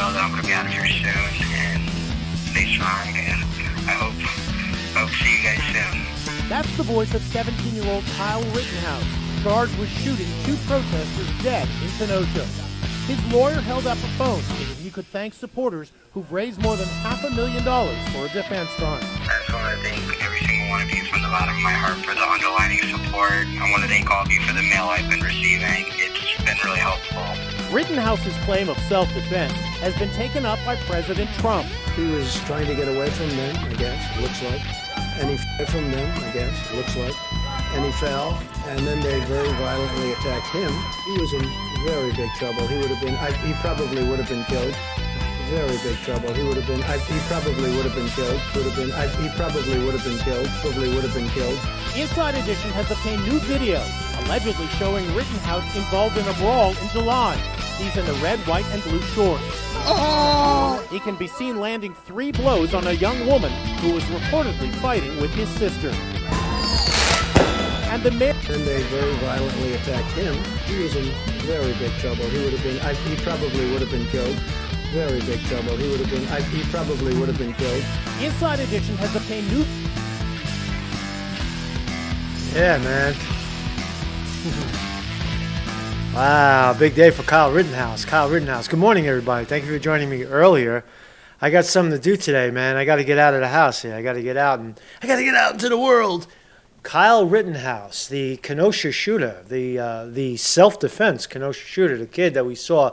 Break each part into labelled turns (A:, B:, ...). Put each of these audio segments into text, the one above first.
A: know that I'm going to be out of here soon, and stay strong, and I hope to see you guys soon.
B: That's the voice of 17-year-old Kyle Rittenhouse, charged with shooting 2 protesters dead in Kenosha. His lawyer held up a phone so that he could thank supporters who've raised more than $500,000 for a defense fund.
A: I just want to thank every single one of you from the bottom of my heart for the underlining support. I want to thank all of you for the mail I've been receiving. It's been really helpful.
B: Rittenhouse's claim of self-defense has been taken up by President Trump.
C: He was trying to get away from them, I guess, looks like. And he fell from them, I guess, looks like. And he fell, and then they very violently attacked him. He was in very big trouble. He would have been, he probably would have been killed. Very big trouble. He would have been, he probably would have been killed. He probably would have been killed. Probably would have been killed.
B: Inside Edition has obtained new video, allegedly showing Rittenhouse involved in a brawl in July. He's in the red, white, and blue shorts. Oh! He can be seen landing 3 blows on a young woman who was reportedly fighting with his sister. And the man.
C: And they very violently attacked him. He was in very big trouble. He would have been, he probably would have been killed. Very big trouble. He would have been, he probably would have been killed.
B: Inside Edition has obtained new.
D: Yeah, man. Wow, big day for Kyle Rittenhouse. Kyle Rittenhouse. Good morning, everybody. Thank you for joining me earlier. I got something to do today, man. I got to get out of the house here. I got to get out into the world. Kyle Rittenhouse, the Kenosha shooter, the self-defense Kenosha shooter, the kid that we saw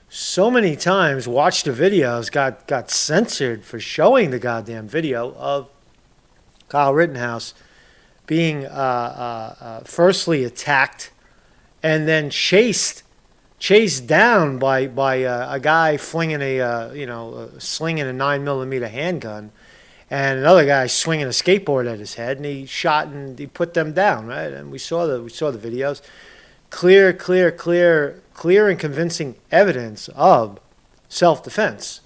D: so many times, watched the videos, got censored for showing the goddamn video of Kyle Rittenhouse being firstly attacked and then chased down by a guy flinging slinging a 9mm handgun, and another guy swinging a skateboard at his head, and he shot and he put them down, right? And we saw the videos, clear and convincing evidence of self-defense.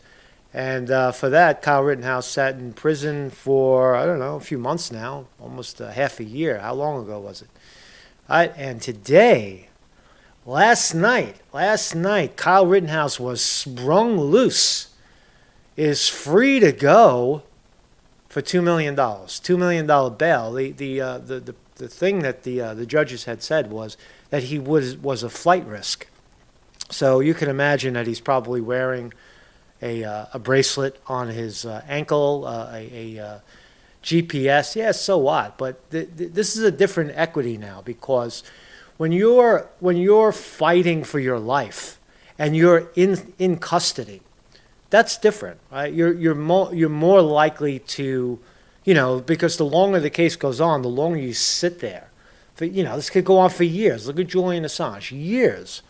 D: And for that, Kyle Rittenhouse sat in prison for, I don't know, a few months now, almost half a year. How long ago was it? All right, and today, last night, Kyle Rittenhouse was sprung loose, is free to go for $2 million. $2 million bail. The thing that the judges had said was that he was a flight risk. So you can imagine that he's probably wearing a bracelet on his ankle, a GPS. Yeah, so what? But this is a different equity now, because when you're fighting for your life and you're in custody, that's different, right? You're more likely to, because the longer the case goes on, the longer you sit there. This could go on for years. Look at Julian Assange, years.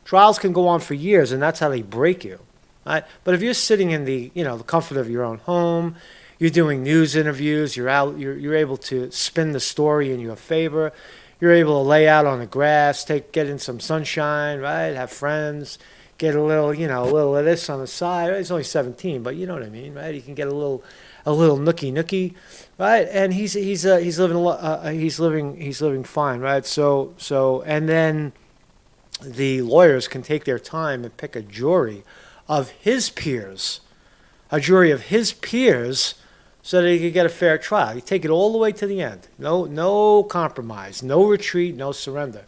D: Trials can go on for years, and that's how they break you, right? But if you're sitting in the comfort of your own home, you're doing news interviews, you're able to spin the story in your favor. You're able to lay out on the grass, get in some sunshine, right? Have friends, get a little of this on the side. He's only 17, but you know what I mean, right? You can get a little nookie, right? And he's living fine, right? So and then the lawyers can take their time and pick a jury of his peers, so that he could get a fair trial. You take it all the way to the end. No compromise, no retreat, no surrender.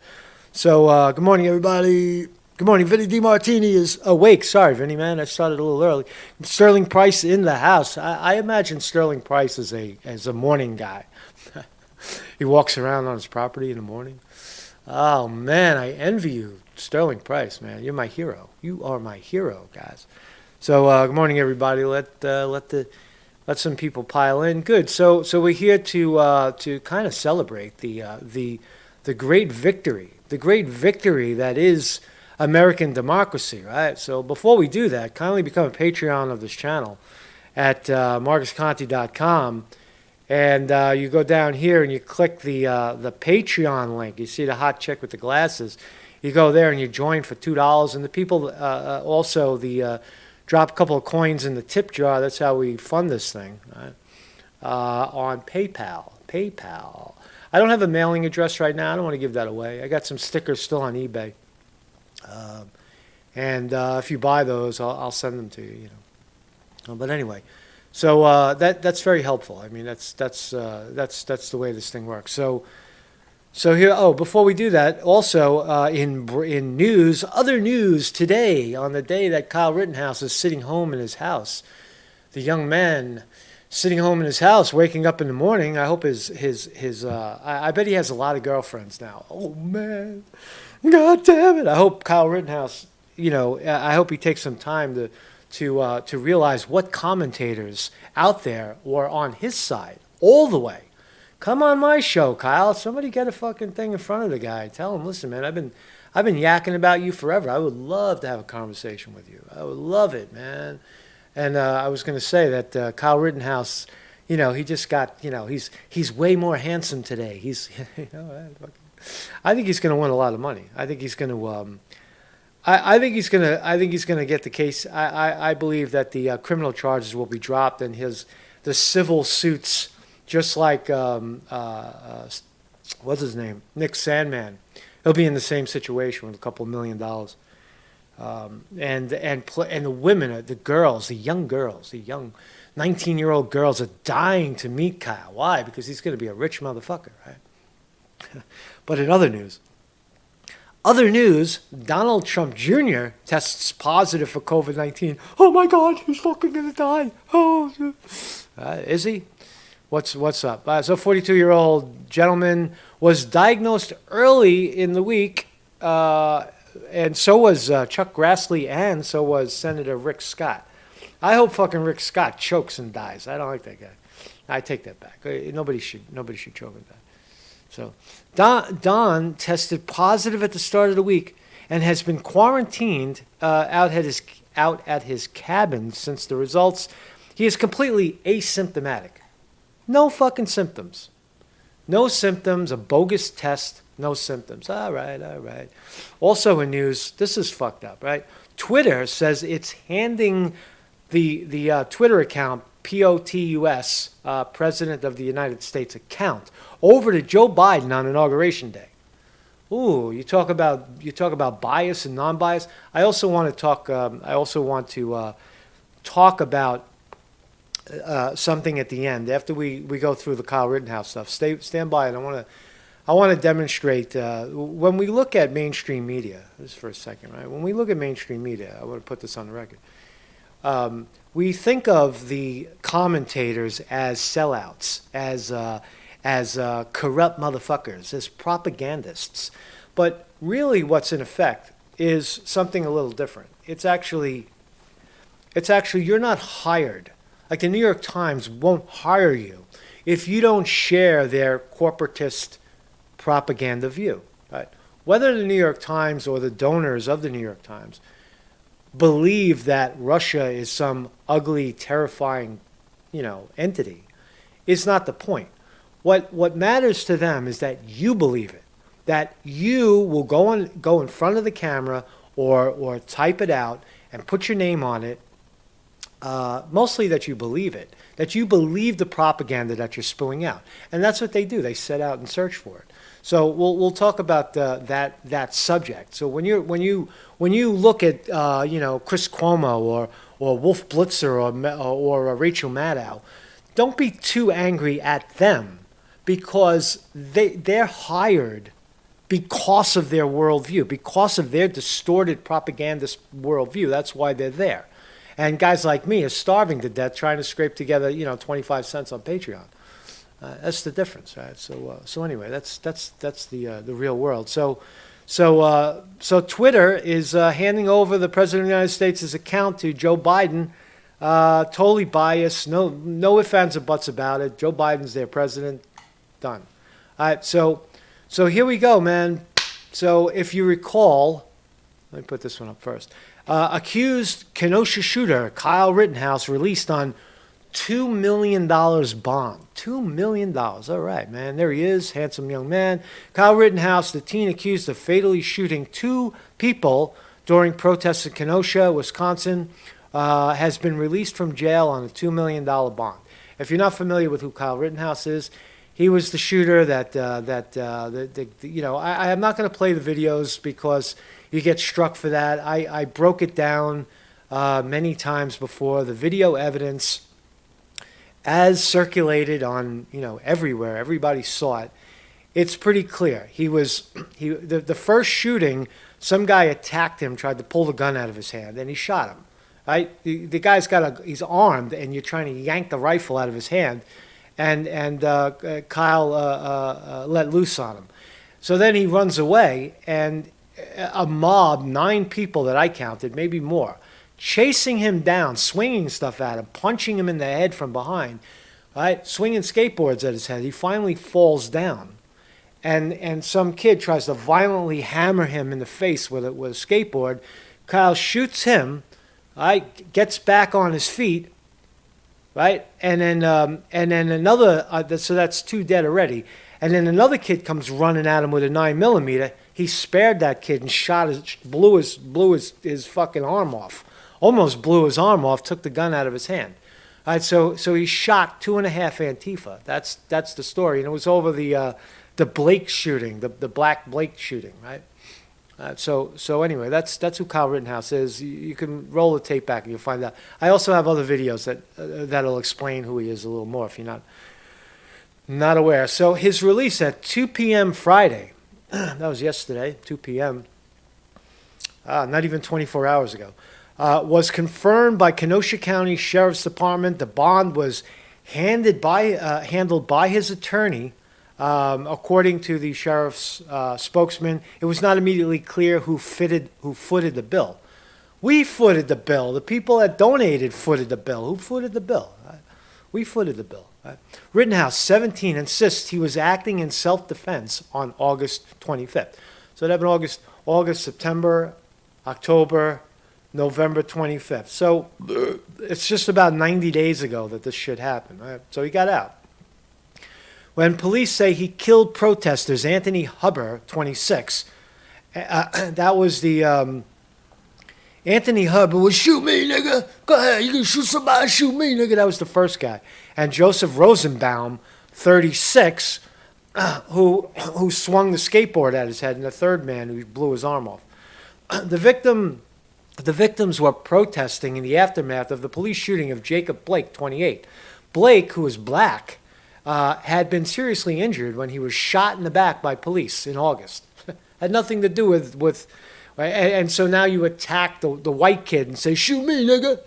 D: So good morning, everybody. Good morning. Vinny DiMartini is awake. Sorry, Vinny, man. I started a little early. Sterling Price in the house. I imagine Sterling Price as a morning guy. He walks around on his property in the morning. Oh, man, I envy you, Sterling Price, man. You're my hero. You are my hero, guys. So good morning, everybody. Let some people pile in. Good. So we're here to kind of celebrate the great victory that is American democracy, right? So before we do that, kindly become a Patreon of this channel at marcusconte.com, and you go down here and you click the Patreon link. You see the hot chick with the glasses. You go there and you join for $2, and the people also drop a couple of coins in the tip jar. That's how we fund this thing, right? On PayPal. I don't have a mailing address right now. I don't want to give that away. I got some stickers still on eBay. And if you buy those, I'll send them to you. You know. But anyway, so that's very helpful. I mean, that's the way this thing works. So here, before we do that, also in news, other news today, on the day that Kyle Rittenhouse is sitting home in his house, the young man sitting home in his house, waking up in the morning. I hope I bet he has a lot of girlfriends now. Oh man, God damn it! I hope Kyle Rittenhouse, I hope he takes some time to realize what commentators out there were on his side all the way. Come on my show, Kyle. Somebody get a fucking thing in front of the guy. Tell him, listen, man, I've been yakking about you forever. I would love to have a conversation with you. I would love it, man. And I was going to say that Kyle Rittenhouse, he just got, he's way more handsome today. He's, I think he's going to win a lot of money. I think he's going to, I think he's going to get the case. I believe that the criminal charges will be dropped and the civil suits. Just like, what's his name? Nick Sandman. He'll be in the same situation with a couple $1 million. And the women, the girls, the young 19-year-old girls are dying to meet Kyle. Why? Because he's going to be a rich motherfucker, right? But in other news, Donald Trump Jr. tests positive for COVID-19. Oh my God, he's fucking going to die. Oh, is he? What's up? So 42-year-old gentleman was diagnosed early in the week, and so was Chuck Grassley, and so was Senator Rick Scott. I hope fucking Rick Scott chokes and dies. I don't like that guy. I take that back. Nobody should choke and die. So Don tested positive at the start of the week and has been quarantined out at his cabin since the results. He is completely asymptomatic. No fucking symptoms. No symptoms, a bogus test, no symptoms. All right. Also in news, this is fucked up, right? Twitter says it's handing the Twitter account, POTUS, President of the United States account, over to Joe Biden on Inauguration Day. Ooh, you talk about bias and non-bias. I also want to talk about something at the end after we go through the Kyle Rittenhouse stuff. Stand by, and I want to demonstrate when we look at mainstream media. Just for a second, right? When we look at mainstream media, I want to put this on the record. We think of the commentators as sellouts, as corrupt motherfuckers, as propagandists. But really, what's in effect is something a little different. It's actually you're not hired. Like the New York Times won't hire you if you don't share their corporatist propaganda view. Right? Whether the New York Times or the donors of the New York Times believe that Russia is some ugly, terrifying, entity is not the point. What matters to them is that you believe it, that you will go in front of the camera or type it out and put your name on it. Mostly that you believe it, that you believe the propaganda that you're spewing out, and that's what they do. They set out and search for it. So we'll talk about that subject. So when you look at Chris Cuomo or Wolf Blitzer or Rachel Maddow, don't be too angry at them because they're hired because of their worldview, because of their distorted propagandist worldview. That's why they're there. And guys like me are starving to death trying to scrape together, 25 cents on Patreon. That's the difference, right? So anyway, that's the real world. So Twitter is handing over the President of the United States' account to Joe Biden. Totally biased. No ifs, ands, or buts about it. Joe Biden's their president. Done. All right. So here we go, man. So if you recall, let me put this one up first. Accused Kenosha shooter Kyle Rittenhouse released on $2 million bond. $2 million. All right, man. There he is. Handsome young man. Kyle Rittenhouse, the teen accused of fatally shooting 2 people during protests in Kenosha, Wisconsin, has been released from jail on a $2 million bond. If you're not familiar with who Kyle Rittenhouse is, he was the shooter that I am not going to play the videos because you get struck for that. I broke it down many times before. The video evidence, as circulated on, everywhere, everybody saw it. It's pretty clear. The first shooting, some guy attacked him, tried to pull the gun out of his hand, and he shot him. Right? The guy's he's armed, and you're trying to yank the rifle out of his hand, and Kyle let loose on him. So then he runs away, and a mob, 9 people that I counted, maybe more, chasing him down, swinging stuff at him, punching him in the head from behind, right? Swinging skateboards at his head. He finally falls down, and some kid tries to violently hammer him in the face with a skateboard. Kyle shoots him, right? Gets back on his feet, right? And then another. So that's 2 dead already. And then another kid comes running at him with a 9mm. He spared that kid and blew his fucking arm off. Almost blew his arm off. Took the gun out of his hand. All right, so he shot 2.5 Antifa. That's the story, and it was over the Blake shooting, the Black Blake shooting, right? So anyway, that's who Kyle Rittenhouse is. You can roll the tape back and you'll find out. I also have other videos that'll explain who he is a little more if you're not aware. So his release at 2 p.m. Friday, that was yesterday, 2 p.m., not even 24 hours ago, was confirmed by Kenosha County Sheriff's Department. The bond was handled by his attorney. According to the sheriff's spokesman, it was not immediately clear who footed the bill. We footed the bill. The people that donated footed the bill. Who footed the bill? We footed the bill. Rittenhouse, 17, insists he was acting in self-defense on August 25th. So that happened August, September, October, November 25th. So it's just about 90 days ago that this shit happened. Right? So he got out. When police say he killed protesters, Anthony Huber, 26, that was the Anthony Huber was, shoot me, nigga. Go ahead, you can shoot somebody, shoot me, nigga. That was the first guy. And Joseph Rosenbaum, 36, who swung the skateboard at his head, and the third man who blew his arm off. The victims were protesting in the aftermath of the police shooting of Jacob Blake, 28. Blake, who was black, had been seriously injured when he was shot in the back by police in August. Had nothing to do with right? And so now you attack the white kid and say, shoot me, nigga.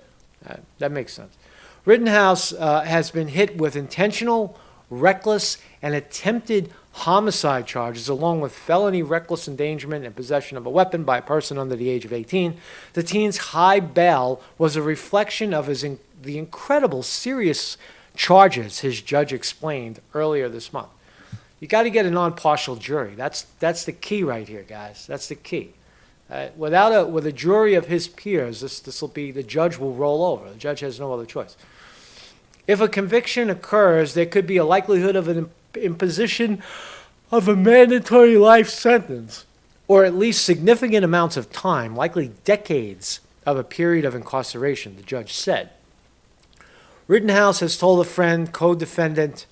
D: That makes sense. Rittenhouse has been hit with intentional, reckless, and attempted homicide charges, along with felony reckless endangerment and possession of a weapon by a person under the age of 18. The teen's high bail was a reflection of the incredible serious charges his judge explained earlier this month. You got to get a non-partial jury. That's the key right here, guys. That's the key. With a jury of his peers, this will be, the judge will roll over. The judge has no other choice. If a conviction occurs, there could be a likelihood of an imposition of a mandatory life sentence, or at least significant amounts of time, likely decades of a period of incarceration, the judge said. Rittenhouse has told a friend, co-defendant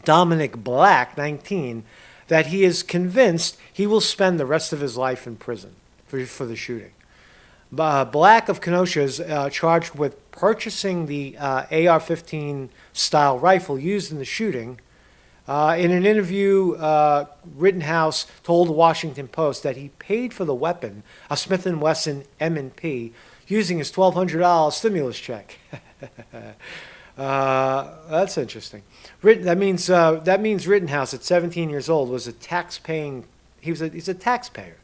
D: Dominic Black, 19, that he is convinced he will spend the rest of his life in prison for the shooting. Black of Kenosha is charged with purchasing the AR-15 style rifle used in the shooting. In an interview, Rittenhouse told the Washington Post that he paid for the weapon, a Smith & Wesson M&P, using his $1,200 stimulus check. That's interesting. That means Rittenhouse, at 17 years old, was he's a taxpayer.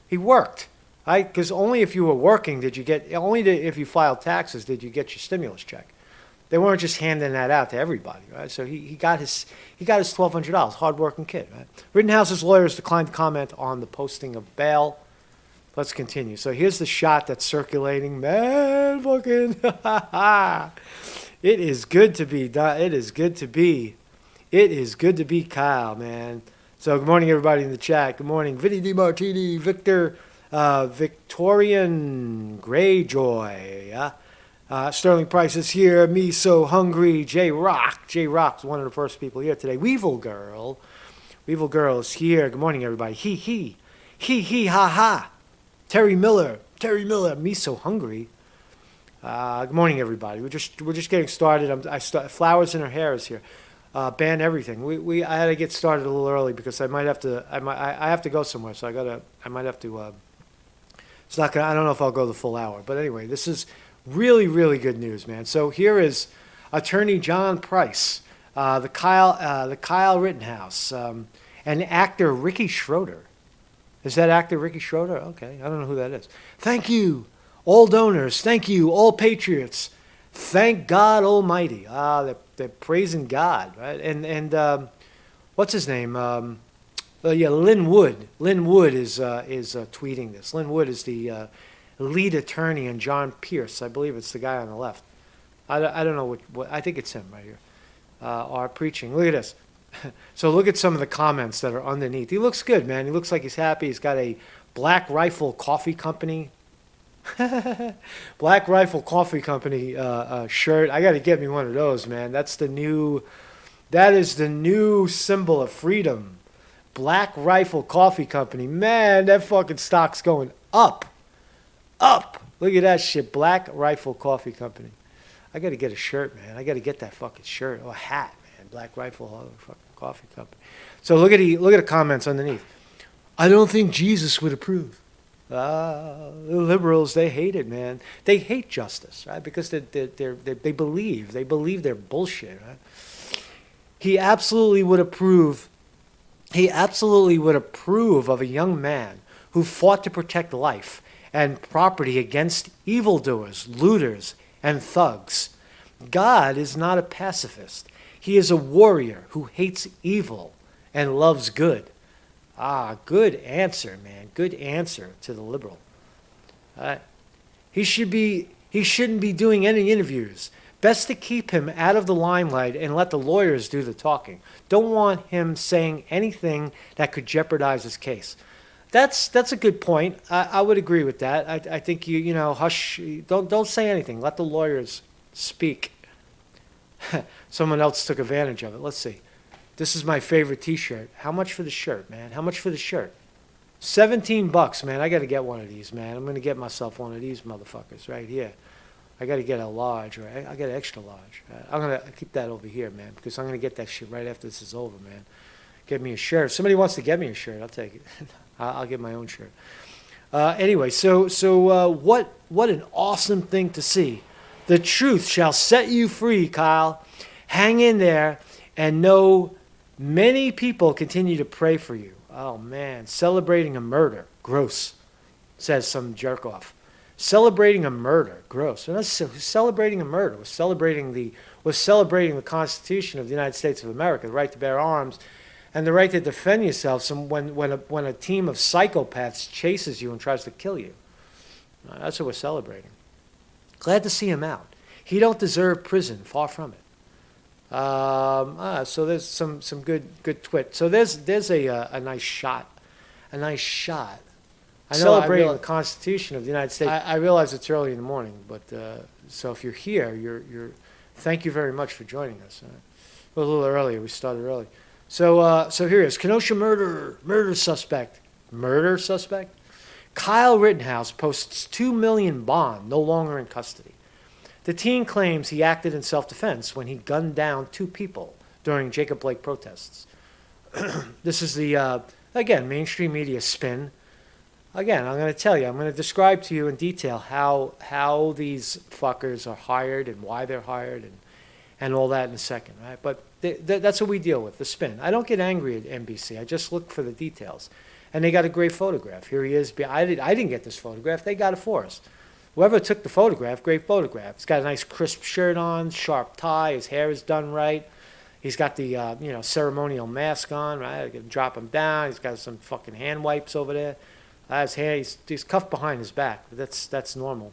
D: He worked, right? Because only if you were working if you filed taxes did you get your stimulus check. They weren't just handing that out to everybody, right? So he got his $1,200. Hardworking kid, right? Rittenhouse's lawyers declined to comment on the posting of bail. Let's continue. So here's the shot that's circulating. Man, fucking, it is good to be done. It is good to be Kyle, man. So good morning, everybody in the chat. Good morning, Vinny DiMartini, Victor, Victorian Greyjoy. Sterling Price is here. Me so hungry. J-Rock's one of the first people here today. Weevil Girl is here. Good morning, everybody. He, ha, ha. Terry Miller, me so hungry. Good morning, everybody. We're just getting started. Flowers in her hair is here. Ban everything. I had to get started a little early because I have to go somewhere. So I might have to. It's not gonna. I don't know if I'll go the full hour. But anyway, this is really, really good news, man. So here is Attorney John Price, the Kyle Rittenhouse, and actor Ricky Schroeder. Is that actor Ricky Schroeder? Okay, I don't know who that is. Thank you, all donors. Thank you, all patriots. Thank God Almighty. They're praising God, right? And what's his name? Lynn Wood. Lynn Wood is tweeting this. Lynn Wood is the lead attorney, and John Pierce, I believe it's the guy on the left. I don't know what I think it's him right here. Are preaching. Look at this. So look at some of the comments that are underneath. He looks good, man. He looks like he's happy. He's got a Black Rifle Coffee Company. Black Rifle Coffee Company shirt. I got to get me one of those, man. That is the new symbol of freedom. Black Rifle Coffee Company. Man, that fucking stock's going up. Up. Look at that shit. Black Rifle Coffee Company. I got to get a shirt, man. I got to get that fucking shirt. Or a hat, man. Black Rifle fucking Coffee Company. So look at the comments underneath. I don't think Jesus would approve. The liberals, they hate it, man. They hate justice, right? Because they believe they're bullshit, right? He absolutely would approve of a young man who fought to protect life and property against evildoers, looters, and thugs. God is not a pacifist. He is a warrior who hates evil and loves good. Good answer, man. Good answer to the liberal. He shouldn't be doing any interviews. Best to keep him out of the limelight and let the lawyers do the talking. Don't want him saying anything that could jeopardize his case. That's a good point. I would agree with that. I think you hush. Don't say anything. Let the lawyers speak. Someone else took advantage of it. Let's see. This is my favorite T-shirt. How much for the shirt, man? How much for the shirt? $17, man. I got to get one of these, man. I'm going to get myself one of these motherfuckers right here. I got to get a large, right? I got an extra large. I'm going to keep that over here, man, because I'm going to get that shit right after this is over, man. Get me a shirt. If somebody wants to get me a shirt, I'll take it. I'll get my own shirt. Anyway, so what an awesome thing to see. The truth shall set you free, Kyle. Hang in there and know many people continue to pray for you. Oh, man. Celebrating a murder. Gross, says some jerk off. Celebrating a murder. Gross. Who's celebrating a murder? We're celebrating the Constitution of the United States of America, the right to bear arms, and the right to defend yourself when a team of psychopaths chases you and tries to kill you. That's what we're celebrating. Glad to see him out. He don't deserve prison. Far from it. So there's some good twit. So there's a nice shot. A nice shot. Celebrating the Constitution of the United States. I realize it's early in the morning, but so if you're here, you're thank you very much for joining us. A little earlier. We started early. So here it is. Kenosha murder suspect. Murder suspect? Kyle Rittenhouse posts $2 million bond, no longer in custody. The teen claims he acted in self-defense when he gunned down 2 people during Jacob Blake protests. This is the, again, mainstream media spin. Again, I'm going to tell you, I'm going to describe to you in detail how these fuckers are hired and why they're hired and all that in a second, right? But that's what we deal with, the spin. I don't get angry at NBC. I just look for the details. And they got a great photograph. Here he is. I didn't get this photograph. They got it for us. Whoever took the photograph, great photograph. He's got a nice crisp shirt on, sharp tie. His hair is done right. He's got the ceremonial mask on, right? I can drop him down. He's got some fucking hand wipes over there. His hair, he's cuffed behind his back. That's normal.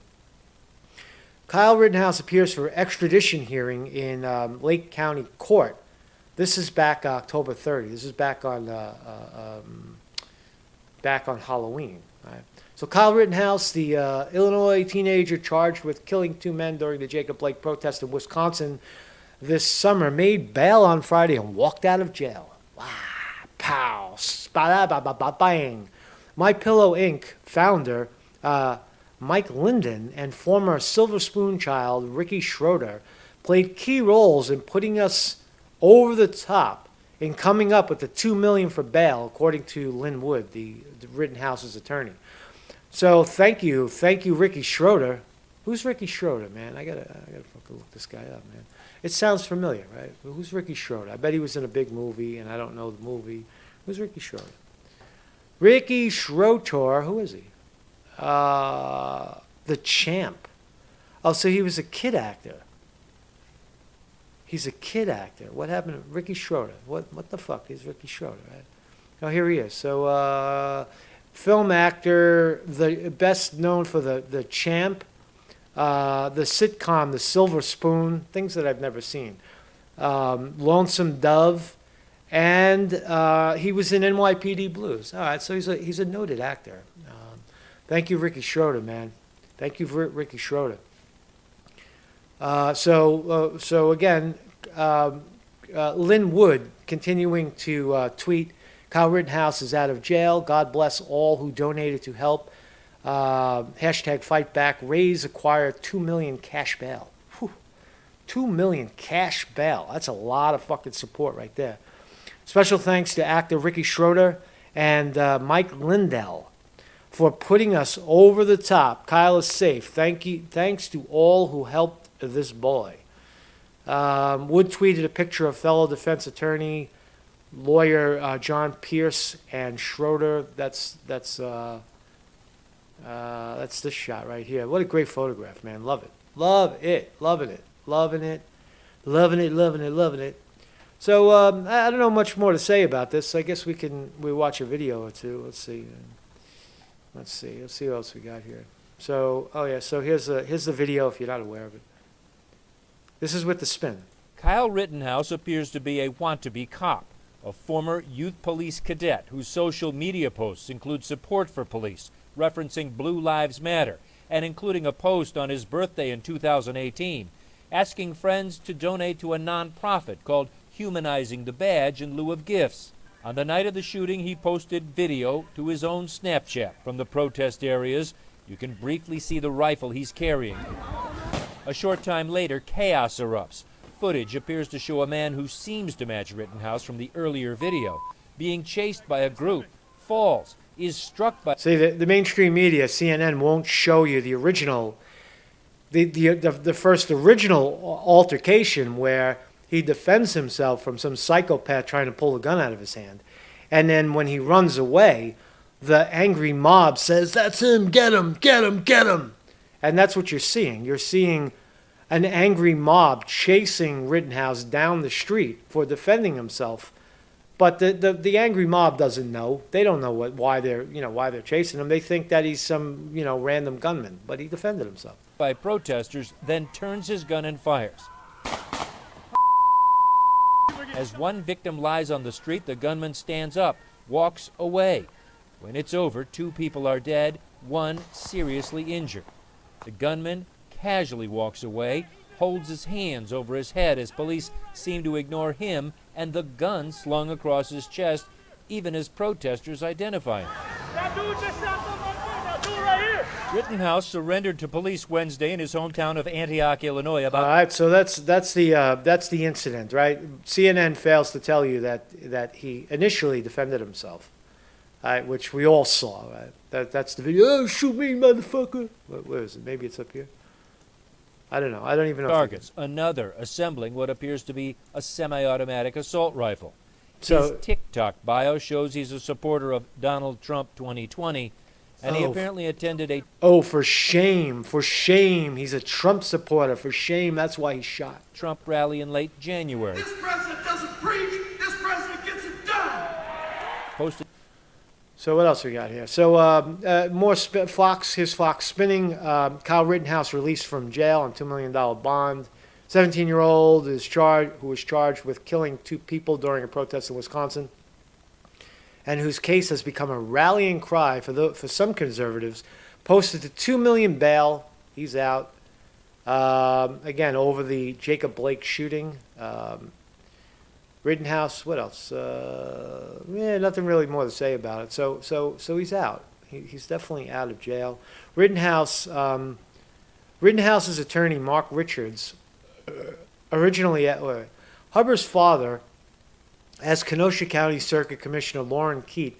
D: Kyle Rittenhouse appears for extradition hearing in Lake County Court. This is back October 30. This is back on Halloween. Right? So Kyle Rittenhouse, the Illinois teenager charged with killing 2 men during the Jacob Blake protest in Wisconsin this summer, made bail on Friday and walked out of jail. Wow. Pow. Bang. MyPillow Inc. founder Mike Linden and former Silver Spoon child Ricky Schroeder played key roles in putting us over the top in coming up with the $2 million for bail, according to Lynn Wood, the Rittenhouse's attorney. So thank you, Ricky Schroeder. Who's Ricky Schroeder, man? I gotta fucking look this guy up, man. It sounds familiar, right? Who's Ricky Schroeder? I bet he was in a big movie, and I don't know the movie. Who's Ricky Schroeder? Ricky Schroeder, who is he? The Champ. Oh, so he was a kid actor. He's a kid actor. What happened to Ricky Schroeder? What the fuck is Ricky Schroeder, right? Oh, here he is. So, film actor, the best known for the Champ, the sitcom The Silver Spoon, things that I've never seen. Lonesome Dove, and he was in NYPD Blues. All right, so he's a noted actor. Thank you, Ricky Schroeder, man. Thank you for Ricky Schroeder. So again, Lynn Wood continuing to tweet, Kyle Rittenhouse is out of jail. God bless all who donated to help. Hashtag fight back. Raise acquire 2 million cash bail. Whew. 2 million cash bail. That's a lot of fucking support right there. Special thanks to actor Ricky Schroeder and Mike Lindell for putting us over the top. Kyle is safe. Thanks to all who helped this boy. Wood tweeted a picture of fellow defense attorney, lawyer John Pierce and Schroeder. That's this shot right here. What a great photograph, man. Love it. Love it. Loving it. Loving it. Loving it. Loving it. Loving it. So I don't know much more to say about this. I guess we watch a video or two. Let's see. Let's see what else we got here. So, oh yeah, so here's the video if you're not aware of it. This is with the spin.
E: Kyle Rittenhouse appears to be a want-to-be cop, a former youth police cadet whose social media posts include support for police, referencing Blue Lives Matter, and including a post on his birthday in 2018, asking friends to donate to a nonprofit called Humanizing the Badge in lieu of gifts. On the night of the shooting, he posted video to his own Snapchat from the protest areas. You can briefly see the rifle he's carrying. A short time later, chaos erupts. Footage appears to show a man who seems to match Rittenhouse from the earlier video, being chased by a group, falls, is struck by...
D: See, the mainstream media, CNN, won't show you the original, the first original altercation where he defends himself from some psychopath trying to pull a gun out of his hand. And then when he runs away, the angry mob says, "That's him, get him, get him, get him." And that's what you're seeing. You're seeing an angry mob chasing Rittenhouse down the street for defending himself. But the angry mob doesn't know. They don't know why they're chasing him. They think that he's some, random gunman, but he defended himself.
E: By protesters, then turns his gun and fires. As one victim lies on the street, the gunman stands up, walks away. When it's over, 2 people are dead, 1 seriously injured. The gunman casually walks away, holds his hands over his head as police seem to ignore him and the gun slung across his chest, even as protesters identify him.
F: That dude just shot somebody. That dude right here.
E: Rittenhouse surrendered to police Wednesday in his hometown of Antioch, Illinois.
D: All right, so that's the incident, right? CNN fails to tell you that he initially defended himself, right, which we all saw. Right? That's the video. "Oh, shoot me, motherfucker!" Where is it? Maybe it's up here. I don't know. I don't even know.
E: Targets. Another assembling what appears to be a semi-automatic assault rifle.
D: So,
E: his TikTok bio shows he's a supporter of Donald Trump 2020, and he apparently attended a...
D: Oh, for shame. He's a Trump supporter. For shame, that's why he shot.
E: Trump rally in late January.
F: This president doesn't preach. This president gets it done.
E: Posted.
D: So what else we got here? So more Fox spinning. Kyle Rittenhouse released from jail on $2 million bond. 17-year-old who was charged with killing 2 people during a protest in Wisconsin, and whose case has become a rallying cry for some conservatives, posted to $2 million bail. He's out. Again, over the Jacob Blake shooting. Rittenhouse, what else? Nothing really more to say about it. So he's out. He's definitely out of jail. Rittenhouse's attorney, Mark Richards, originally Hubbard's father, as Kenosha County Circuit Commissioner Lauren Keat,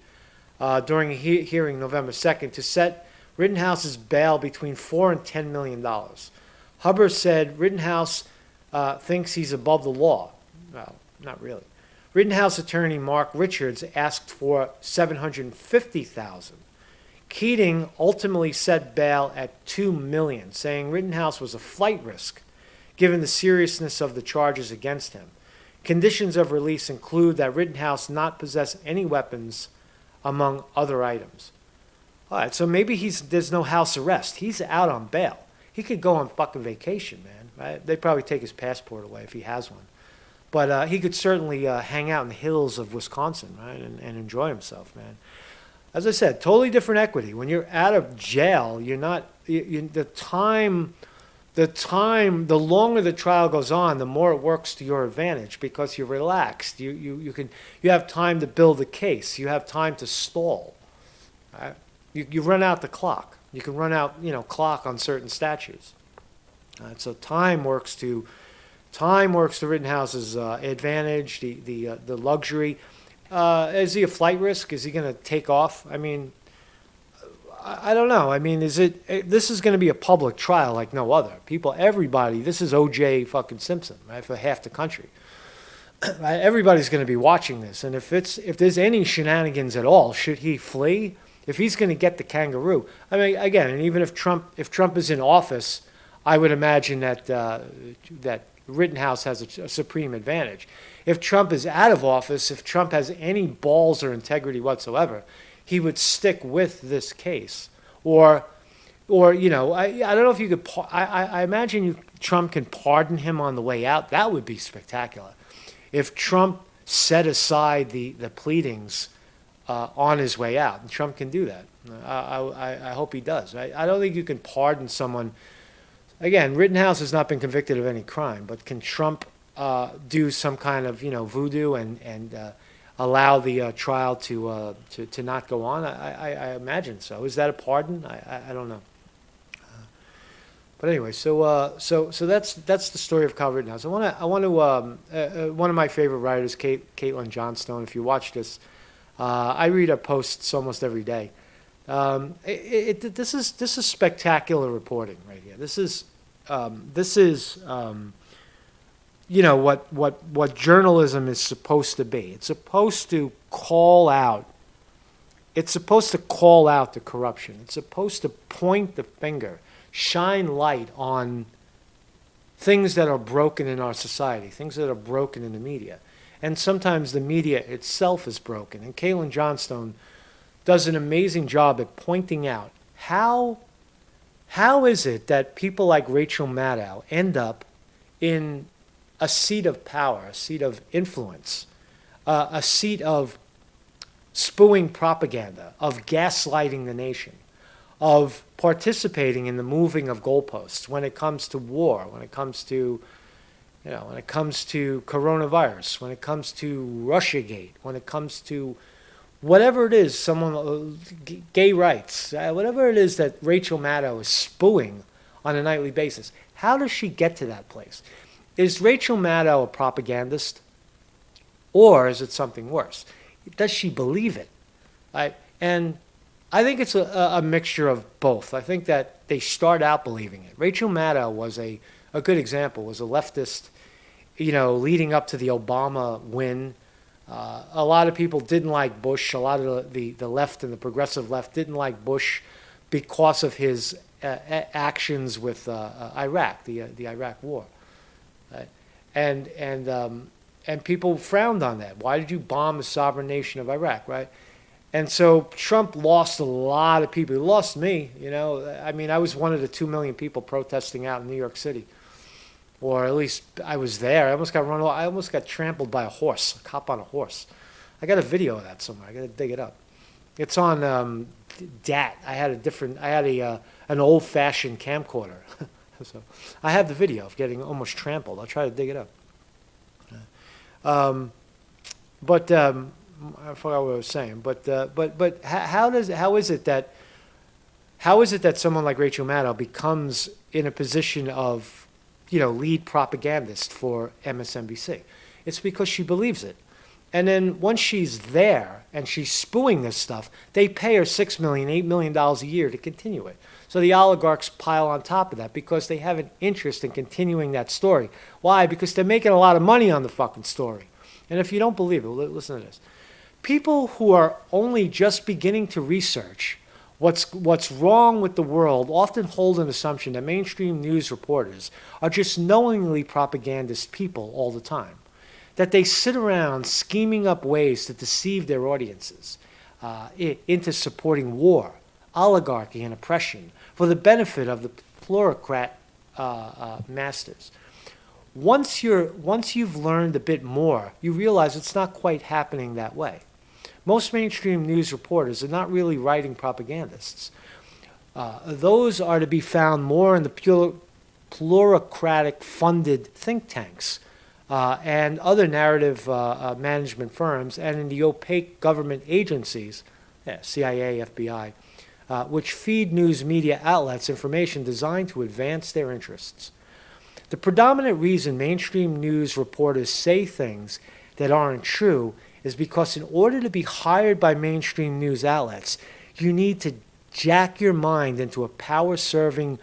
D: during a hearing November 2nd, to set Rittenhouse's bail between $4 and $10 million. Hubbard said Rittenhouse thinks he's above the law. Well, not really. Rittenhouse attorney Mark Richards asked for $750,000. Keating ultimately set bail at $2 million, saying Rittenhouse was a flight risk given the seriousness of the charges against him. Conditions of release include that Rittenhouse not possess any weapons, among other items. All right, so maybe there's no house arrest. He's out on bail. He could go on fucking vacation, man. Right? They'd probably take his passport away if he has one. But he could certainly hang out in the hills of Wisconsin, right, and enjoy himself, man. As I said, totally different equity. When you're out of jail, you're not the longer the trial goes on, the more it works to your advantage because you're relaxed. You have time to build a case. You have time to stall. Right? You run out the clock. You can run out clock on certain statutes. So time works to Rittenhouse's advantage. The luxury. Is he a flight risk? Is he going to take off? I mean, I don't know. I mean, this is going to be a public trial like no other. Everybody, this is O.J. fucking Simpson, right, for half the country. Right? Everybody's going to be watching this. And if there's any shenanigans at all, should he flee? If he's going to get the kangaroo. I mean, again, and even if Trump is in office, I would imagine that Rittenhouse has a supreme advantage. If Trump is out of office, if Trump has any balls or integrity whatsoever, he would stick with this case. Or I don't know if you could, I imagine Trump can pardon him on the way out. That would be spectacular. If Trump set aside the pleadings on his way out, and Trump can do that. I hope he does. I don't think you can pardon someone. Again, Rittenhouse has not been convicted of any crime, but can Trump do some kind of voodoo and allow the trial to not go on? I imagine so. Is that a pardon? I don't know. But anyway, so that's the story of Kyle Rittenhouse. I want to one of my favorite writers, Caitlin Johnstone. If you watch this, I read her posts almost every day. This is spectacular reporting right here. This is what journalism is supposed to be. It's supposed to call out. It's supposed to call out the corruption. It's supposed to point the finger, shine light on things that are broken in our society, things that are broken in the media. And sometimes the media itself is broken. And Caitlin Johnstone does an amazing job at pointing out how is it that people like Rachel Maddow end up in a seat of power, a seat of influence, a seat of spewing propaganda, of gaslighting the nation, of participating in the moving of goalposts when it comes to war, when it comes to coronavirus, when it comes to Russiagate, when it comes to whatever it is, gay rights, whatever it is that Rachel Maddow is spewing on a nightly basis. How does she get to that place? Is Rachel Maddow a propagandist, or is it something worse? Does she believe it? And I think it's a mixture of both. I think that they start out believing it. Rachel Maddow was a good example, was a leftist, leading up to the Obama win. A lot of people didn't like Bush. A lot of the left and the progressive left didn't like Bush because of his actions with Iraq, the Iraq War. And people frowned on that. Why did you bomb a sovereign nation of Iraq, right? And so Trump lost a lot of people. He lost me, I mean, I was one of the 2 million people protesting out in New York City. Or at least I was there. I almost got run over. I almost got trampled by a cop on a horse. I got a video of that somewhere. I got to dig it up. It's on DAT. I had an old-fashioned camcorder. So I have the video of getting almost trampled. I'll try to dig it up. But I forgot what I was saying. But how is it that how is it that someone like Rachel Maddow becomes in a position of, lead propagandist for MSNBC? It's because she believes it. And then once she's there and she's spewing this stuff, they pay her $6 million, $8 million a year to continue it. So the oligarchs pile on top of that because they have an interest in continuing that story. Why? Because they're making a lot of money on the fucking story. And if you don't believe it, listen to this. People who are only just beginning to research what's wrong with the world often hold an assumption that mainstream news reporters are just knowingly propagandist people all the time. That they sit around scheming up ways to deceive their audiences into supporting war, oligarchy, and oppression for the benefit of the plurocrat masters. Once you've learned a bit more, you realize it's not quite happening that way. Most mainstream news reporters are not really writing propagandists. Those are to be found more in the plurocratic funded think tanks and other narrative management firms, and in the opaque government agencies, CIA, FBI, which feed news media outlets information designed to advance their interests. The predominant reason mainstream news reporters say things that aren't true is because in order to be hired by mainstream news outlets, you need to jack your mind into a power-serving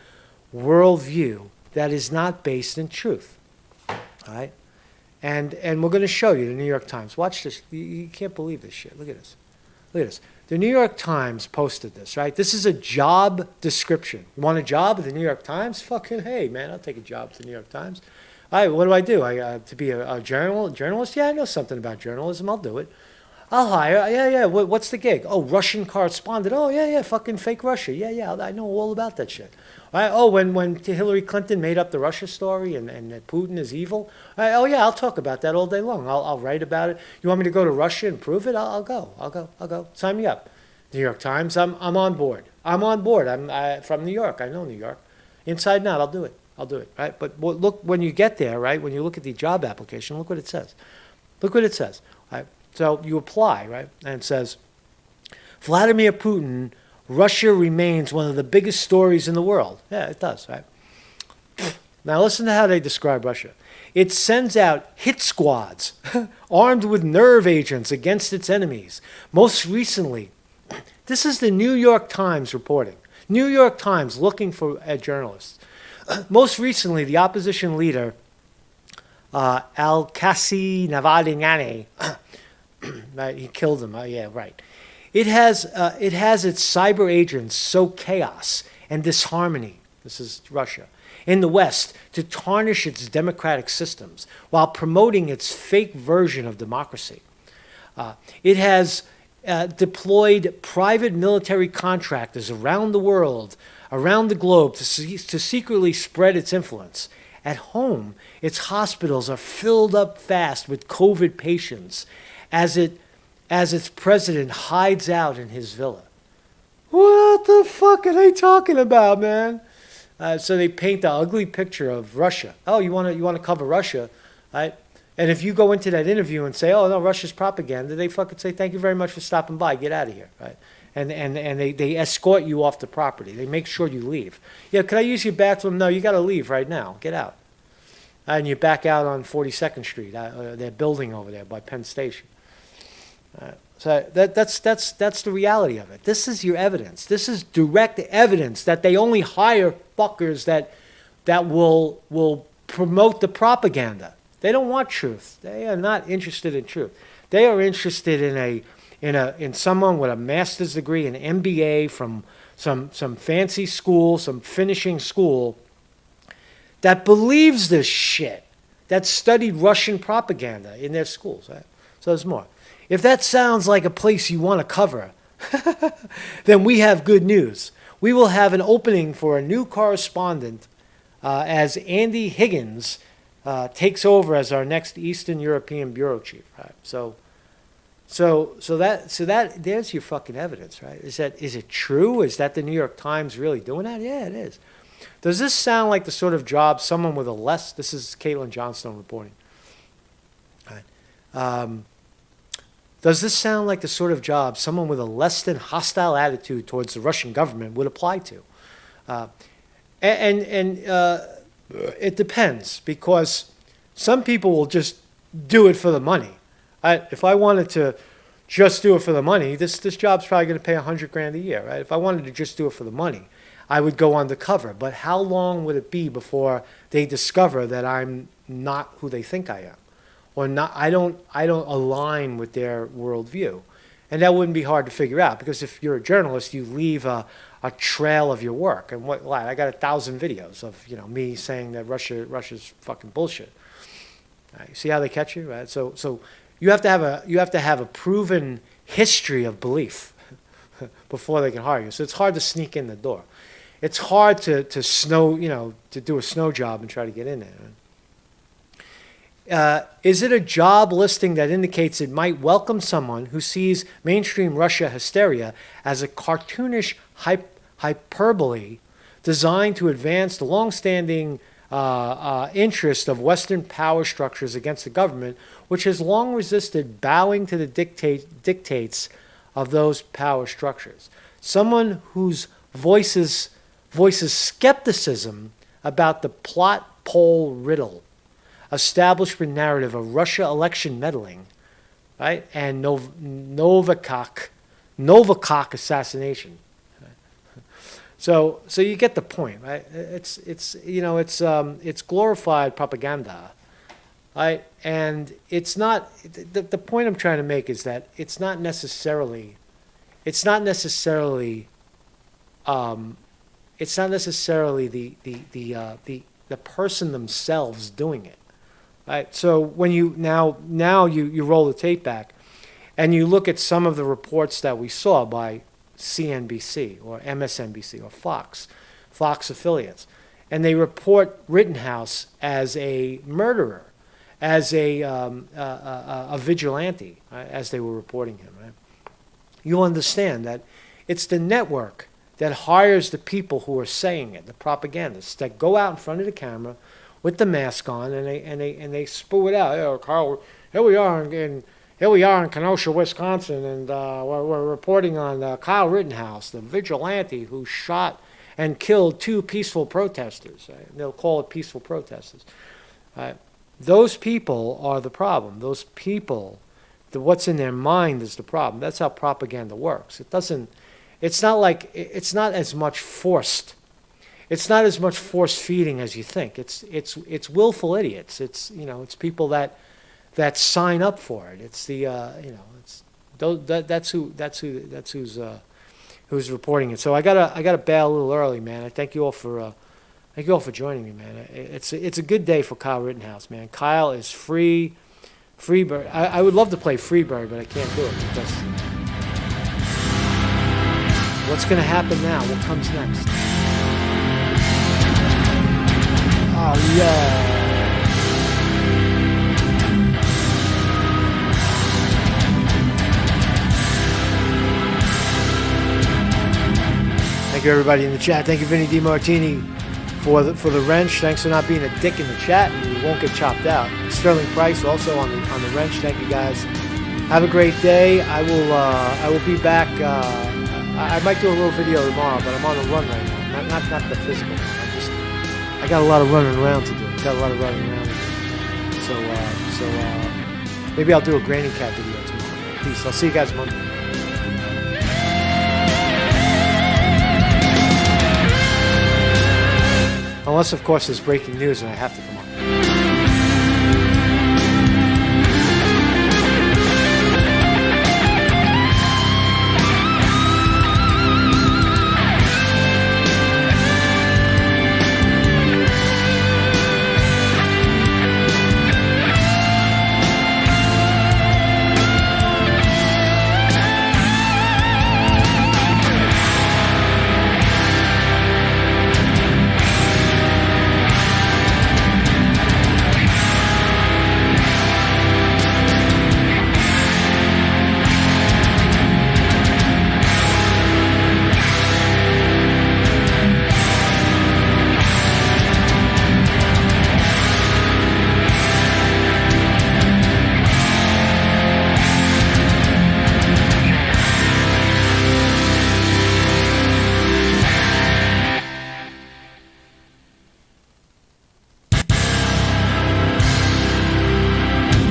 D: worldview that is not based in truth. All right? And we're going to show you the New York Times. Watch this. You can't believe this shit. Look at this. Look at this. The New York Times posted this, right? This is a job description. You want a job at the New York Times? Fucking hey, man, I'll take a job at the New York Times. All right, what do I do? To be a journalist? Yeah, I know something about journalism. I'll do it. I'll hire. Yeah. What's the gig? Oh, Russian correspondent. Oh, yeah. Fucking fake Russia. Yeah. I know all about that shit. All right. Oh, when Hillary Clinton made up the Russia story and that Putin is evil. All right, oh, yeah, I'll talk about that all day long. I'll write about it. You want me to go to Russia and prove it? I'll go. Sign me up. New York Times. I'm on board. I'm from New York. I know New York. Inside and out, I'll do it. Right. But look, when you get there, right, when you look at the job application, look what it says. Right. So you apply, right, and it says, Vladimir Putin, Russia remains one of the biggest stories in the world. Yeah, it does, right? Now listen to how they describe Russia. It sends out hit squads armed with nerve agents against its enemies. Most recently, this is the New York Times reporting. New York Times looking for journalists. Most recently, the opposition leader, Alkazi Navadiniani, right, he killed him. Oh, yeah, right. It has its cyber agents sow chaos and disharmony. This is Russia. In the West, to tarnish its democratic systems while promoting its fake version of democracy. It has deployed private military contractors around the world, around the globe, to secretly spread its influence. At home, its hospitals are filled up fast with COVID patients as its president hides out in his villa. What the fuck are they talking about, man? So they paint the ugly picture of Russia. Oh, you want to cover Russia, right? And if you go into that interview and say, "Oh no, Russia's propaganda," they fucking say, "Thank you very much for stopping by. Get out of here," right? And they escort you off the property. They make sure you leave. Yeah, can I use your bathroom? No, you got to leave right now. Get out. And you back out on 42nd Street. Their building over there by Penn Station. So that's the reality of it. This is your evidence. This is direct evidence that they only hire fuckers that will promote the propaganda. They don't want truth. They are not interested in truth. They are interested in someone with a master's degree, an MBA from some fancy school, some finishing school, that believes this shit, that studied Russian propaganda in their schools. Right? So there's more. If that sounds like a place you want to cover, then we have good news. We will have an opening for a new correspondent as Andy Higgins takes over as our next Eastern European bureau chief. Right? So that there's your fucking evidence, right? Is it true? Is that the New York Times really doing that? Yeah, it is. Does this sound like the sort of job someone with a less? This is Caitlin Johnstone reporting. Right. Does this sound like the sort of job someone with a less than hostile attitude towards the Russian government would apply to? It depends, because some people will just do it for the money. If I wanted to just do it for the money, this job's probably going to pay $100,000 a year, right? If I wanted to just do it for the money, I would go undercover. But how long would it be before they discover that I'm not who they think I am, or not? I don't align with their worldview, and that wouldn't be hard to figure out, because if you're a journalist, you leave a trail of your work. And I got 1,000 videos of me saying that Russia's fucking bullshit. Right? You see how they catch you, right? So you have to have a proven history of belief before they can hire you. So it's hard to sneak in the door. It's hard to do a snow job and try to get in there. Right? Is it a job listing that indicates it might welcome someone who sees mainstream Russia hysteria as a cartoonish hyperbole designed to advance the long-standing interest of Western power structures against the government, which has long resisted bowing to the dictates of those power structures? Someone whose voices skepticism about the plot poll riddle, establishment narrative of Russia election meddling, right, and Novikov assassination. So you get the point, right? It's glorified propaganda, right? And it's not the point I'm trying to make is that it's not necessarily the person themselves doing it, right? So when you now you roll the tape back, and you look at some of the reports that we saw by CNBC or MSNBC or Fox affiliates, and they report Rittenhouse as a murderer, as a vigilante, right, as they were reporting him. Right? You understand that it's the network that hires the people who are saying it, the propagandists that go out in front of the camera with the mask on, and they spew it out. Oh, Carl, here we are in Kenosha, Wisconsin, and we're reporting on Kyle Rittenhouse, the vigilante who shot and killed 2 peaceful protesters. Right? They'll call it peaceful protesters. Right? Those people are the problem. Those people, what's in their mind is the problem. That's how propaganda works. It's not as much forced feeding as you think. It's willful idiots. It's people that sign up for it. It's who's reporting it. So I gotta bail a little early, man. I thank you all for joining me, man. It's a good day for Kyle Rittenhouse, man. Kyle is Freebird. I would love to play Freebird, but I can't do it because what's gonna happen now? What comes next? Oh yeah. Thank you, everybody in the chat. Thank you, Vinny DiMartini, for the wrench. Thanks for not being a dick in the chat. You won't get chopped out. Sterling Price also on the wrench. Thank you, guys. Have a great day. I will be back. I might do a little video tomorrow, but I'm on the run right now. Not the physical one. I got a lot of running around to do. So maybe I'll do a Granny Cat video tomorrow. Peace. I'll see you guys Monday. Unless, of course, there's breaking news and I have to come on.